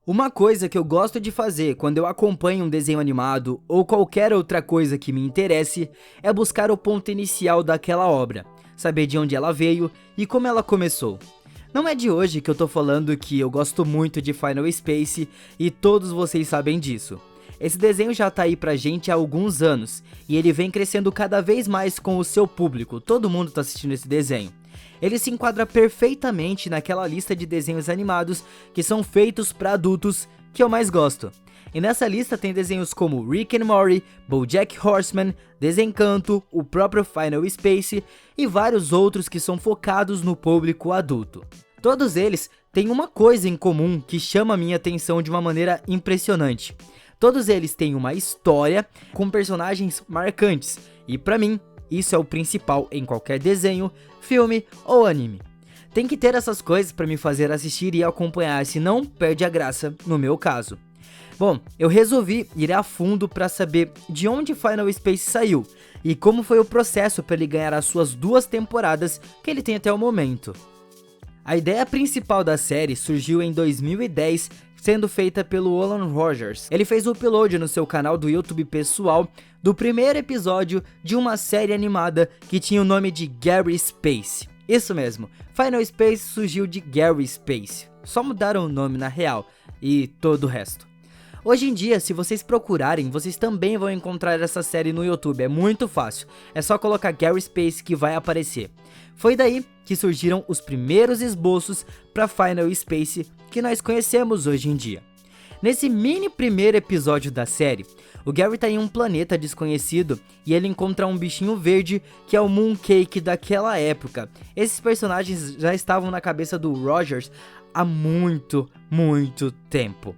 Uma coisa que eu gosto de fazer quando eu acompanho um desenho animado ou qualquer outra coisa que me interesse é buscar o ponto inicial daquela obra, saber de onde ela veio e como ela começou. Não é de hoje que eu tô falando que eu gosto muito de Final Space e todos vocês sabem disso. Esse desenho já tá aí pra gente há alguns anos e ele vem crescendo cada vez mais com o seu público, todo mundo tá assistindo esse desenho. Ele se enquadra perfeitamente naquela lista de desenhos animados que são feitos para adultos que eu mais gosto. E nessa lista tem desenhos como Rick and Morty, BoJack Horseman, Desencanto, o próprio Final Space e vários outros que são focados no público adulto. Todos eles têm uma coisa em comum que chama a minha atenção de uma maneira impressionante. Todos eles têm uma história com personagens marcantes e pra mim, isso é o principal em qualquer desenho, filme ou anime. Tem que ter essas coisas para me fazer assistir e acompanhar, senão perde a graça, no meu caso. Bom, eu resolvi ir a fundo para saber de onde Final Space saiu e como foi o processo para ele ganhar as suas 2 temporadas que ele tem até o momento. A ideia principal da série surgiu em 2010, sendo feita pelo Olan Rogers. Ele fez o upload no seu canal do YouTube pessoal do primeiro episódio de uma série animada que tinha o nome de Gary Space. Isso mesmo, Final Space surgiu de Gary Space, só mudaram o nome na real e todo o resto. Hoje em dia, se vocês procurarem, vocês também vão encontrar essa série no YouTube, é muito fácil, é só colocar Gary Space que vai aparecer. Foi daí que surgiram os primeiros esboços para Final Space que nós conhecemos hoje em dia. Nesse mini primeiro episódio da série, o Gary tá em um planeta desconhecido e ele encontra um bichinho verde que é o Mooncake daquela época. Esses personagens já estavam na cabeça do Rogers há muito tempo.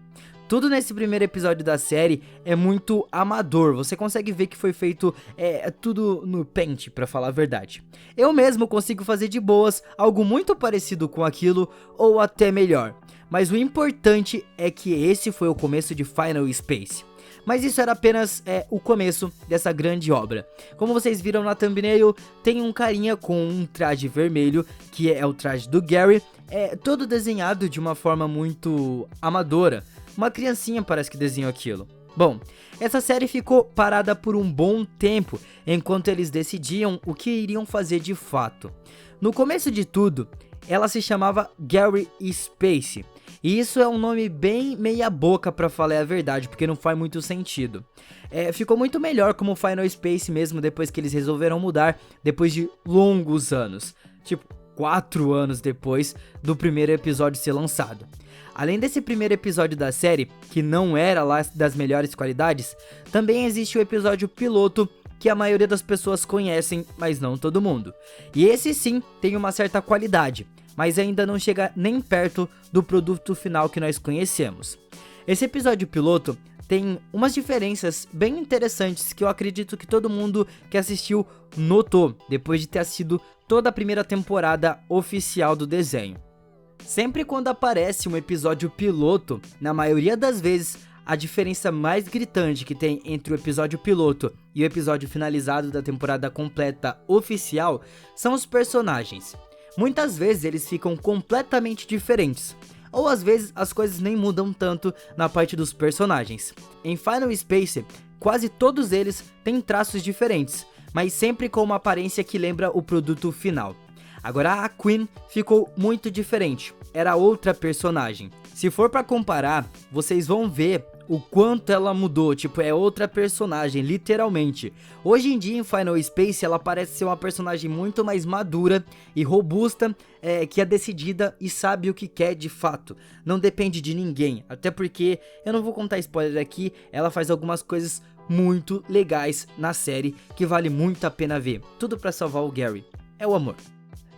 Tudo nesse primeiro episódio da série é muito amador, você consegue ver que foi feito tudo no Paint, pra falar a verdade. Eu mesmo consigo fazer de boas algo muito parecido com aquilo ou até melhor. Mas o importante é que esse foi o começo de Final Space. Mas isso era apenas o começo dessa grande obra. Como vocês viram na thumbnail, tem um carinha com um traje vermelho, que é o traje do Gary, todo desenhado de uma forma muito amadora. Uma criancinha parece que desenhou aquilo. Bom, essa série ficou parada por um bom tempo, enquanto eles decidiam o que iriam fazer de fato. No começo de tudo, ela se chamava Gary Space, e isso é um nome bem meia boca pra falar a verdade, porque não faz muito sentido. Ficou muito melhor como Final Space mesmo, depois que eles resolveram mudar, depois de longos anos. Tipo, 4 anos depois do primeiro episódio ser lançado. Além desse primeiro episódio da série, que não era lá das melhores qualidades, também existe o episódio piloto, que a maioria das pessoas conhecem, mas não todo mundo. E esse sim tem uma certa qualidade, mas ainda não chega nem perto do produto final que nós conhecemos. Esse episódio piloto tem umas diferenças bem interessantes que eu acredito que todo mundo que assistiu notou, depois de ter assistido toda a primeira temporada oficial do desenho. Sempre quando aparece um episódio piloto, na maioria das vezes, a diferença mais gritante que tem entre o episódio piloto e o episódio finalizado da temporada completa oficial são os personagens. Muitas vezes eles ficam completamente diferentes, ou às vezes as coisas nem mudam tanto na parte dos personagens. Em Final Space, quase todos eles têm traços diferentes, mas sempre com uma aparência que lembra o produto final. Agora a Queen ficou muito diferente, era outra personagem. Se for pra comparar, vocês vão ver o quanto ela mudou, tipo, é outra personagem, literalmente. Hoje em dia em Final Space ela parece ser uma personagem muito mais madura e robusta, que é decidida e sabe o que quer de fato. Não depende de ninguém, até porque, eu não vou contar spoiler aqui, ela faz algumas coisas muito legais na série que vale muito a pena ver. Tudo pra salvar o Gary, é o amor.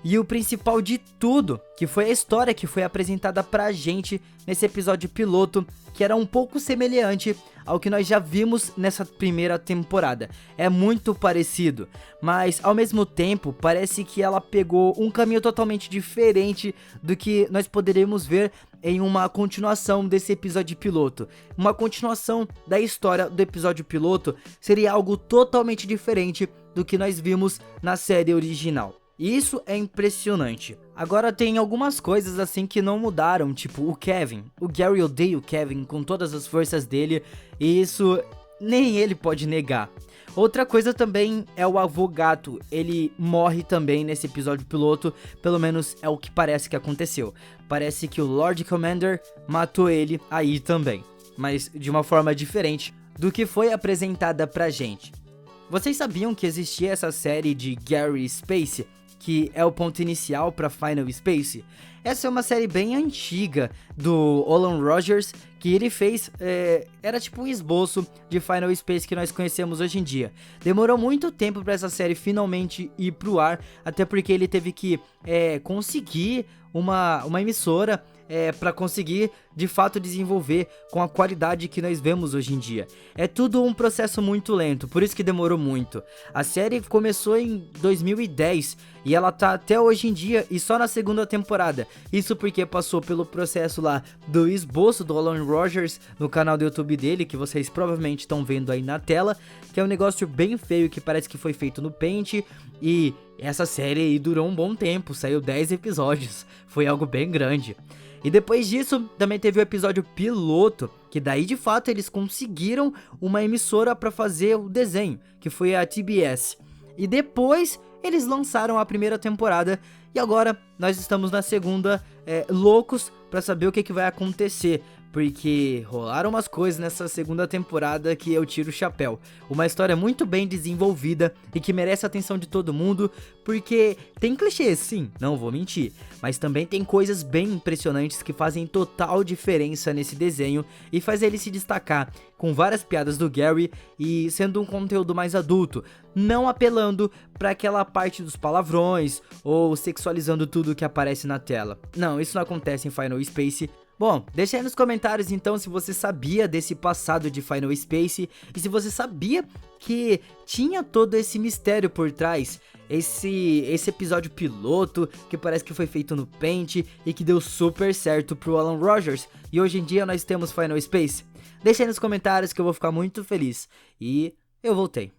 E o principal de tudo, que foi a história que foi apresentada pra gente nesse episódio piloto, que era um pouco semelhante ao que nós já vimos nessa primeira temporada. É muito parecido, mas ao mesmo tempo parece que ela pegou um caminho totalmente diferente do que nós poderíamos ver em uma continuação desse episódio piloto. Uma continuação da história do episódio piloto seria algo totalmente diferente do que nós vimos na série original. E isso é impressionante. Agora tem algumas coisas assim que não mudaram, tipo o Kevin. O Gary odeia o Kevin com todas as forças dele, e isso nem ele pode negar. Outra coisa também é o avô gato, ele morre também nesse episódio piloto, pelo menos é o que parece que aconteceu. Parece que o Lord Commander matou ele aí também, mas de uma forma diferente do que foi apresentada pra gente. Vocês sabiam que existia essa série de Gary Space, que é o ponto inicial para Final Space? Essa é uma série bem antiga do Olan Rogers, que ele fez, era tipo um esboço de Final Space que nós conhecemos hoje em dia. Demorou muito tempo para essa série finalmente ir pro ar, até porque ele teve que conseguir uma emissora para conseguir de fato desenvolver com a qualidade que nós vemos hoje em dia. É tudo um processo muito lento, por isso que demorou muito. A série começou em 2010 e ela tá até hoje em dia e só na segunda temporada. Isso porque passou pelo processo lá do esboço do Olan Rogers no canal do YouTube dele, que vocês provavelmente estão vendo aí na tela, que é um negócio bem feio que parece que foi feito no Paint. E essa série aí durou um bom tempo, saiu 10 episódios, foi algo bem grande. E depois disso, também teve o episódio piloto, que daí de fato eles conseguiram uma emissora para fazer o desenho, que foi a TBS. E depois eles lançaram a primeira temporada e agora nós estamos na segunda, loucos para saber o que vai acontecer. Porque rolaram umas coisas nessa segunda temporada que eu tiro o chapéu. Uma história muito bem desenvolvida e que merece a atenção de todo mundo, porque tem clichês, sim, não vou mentir, mas também tem coisas bem impressionantes que fazem total diferença nesse desenho e faz ele se destacar, com várias piadas do Gary e sendo um conteúdo mais adulto, não apelando para aquela parte dos palavrões ou sexualizando tudo que aparece na tela. Não, isso não acontece em Final Space. Bom, deixa aí nos comentários então se você sabia desse passado de Final Space e se você sabia que tinha todo esse mistério por trás, esse episódio piloto que parece que foi feito no Paint e que deu super certo pro Olan Rogers e hoje em dia nós temos Final Space. Deixa aí nos comentários que eu vou ficar muito feliz. E eu voltei.